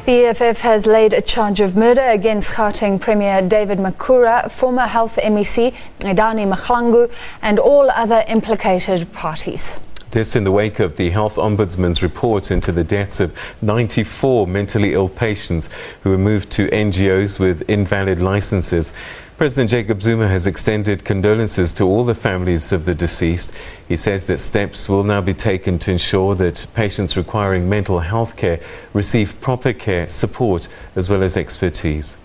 The EFF has laid a charge of murder against Gauteng Premier David Makura, former Health MEC Ngidani Mahlangu, and all other implicated parties. This in the wake of the Health Ombudsman's report into the deaths of 94 mentally ill patients who were moved to NGOs with invalid licenses. President Jacob Zuma has extended condolences to all the families of the deceased. He says that steps will now be taken to ensure that patients requiring mental health care receive proper care, support, as well as expertise.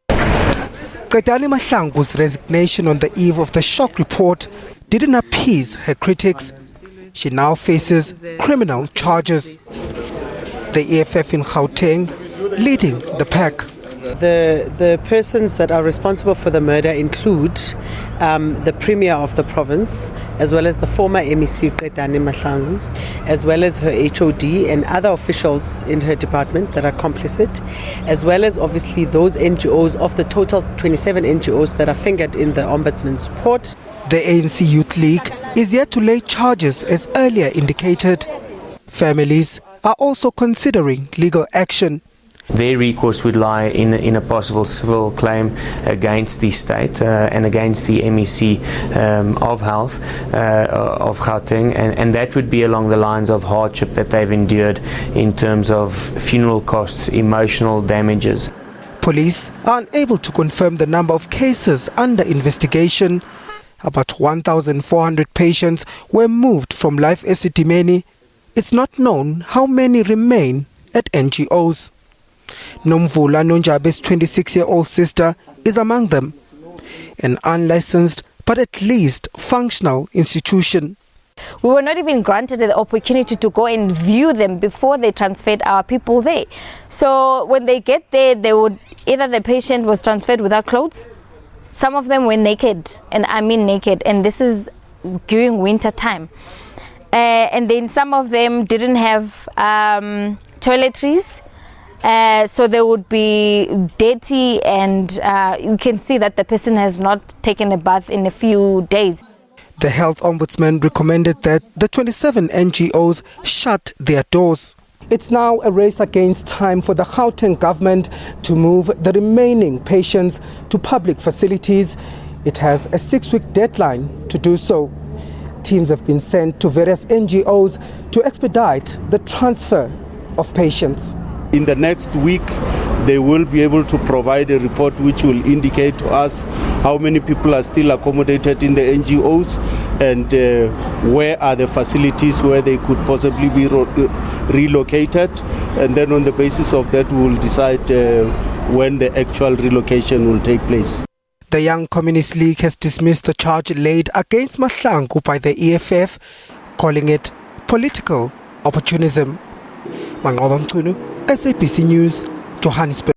Ngidani Mahlangu's resignation on the eve of the shock report didn't appease her critics. She now faces criminal charges. The EFF in Gauteng leading the pack. The persons that are responsible for the murder include the Premier of the province, as well as the former MEC Ngidani Mahlangu, as well as her HOD and other officials in her department that are complicit, as well as obviously those NGOs of the total 27 NGOs that are fingered in the Ombudsman's report. The ANC Youth League is yet to lay charges as earlier indicated. Families are also considering legal action. Their recourse would lie in a possible civil claim against the state and against the MEC of Health of Gauteng, and that would be along the lines of hardship that they've endured in terms of funeral costs, emotional damages. Police are unable to confirm the number of cases under investigation. About 1,400 patients were moved from Life Esidimeni. It's not known how many remain at NGOs. Nomvula Nonjabe's 26-year-old sister is among them. An unlicensed but at least functional institution. We were not even granted the opportunity to go and view them before they transferred our people there. So when they get there, either the patient was transferred without clothes, some of them were naked, and I mean naked, and this is during winter time. And then some of them didn't have toiletries. So they would be dirty, and you can see that the person has not taken a bath in a few days. The Health Ombudsman recommended that the 27 NGOs shut their doors. It's now a race against time for the Gauteng government to move the remaining patients to public facilities. It has a 6-week deadline to do so. Teams have been sent to various NGOs to expedite the transfer of patients. In the next week, they will be able to provide a report which will indicate to us how many people are still accommodated in the NGOs and where are the facilities where they could possibly be relocated. And then on the basis of that, we will decide when the actual relocation will take place. The Young Communist League has dismissed the charge laid against Mahlangu by the EFF, calling it political opportunism. Mangoba Mchunu, SABC News, Johannesburg.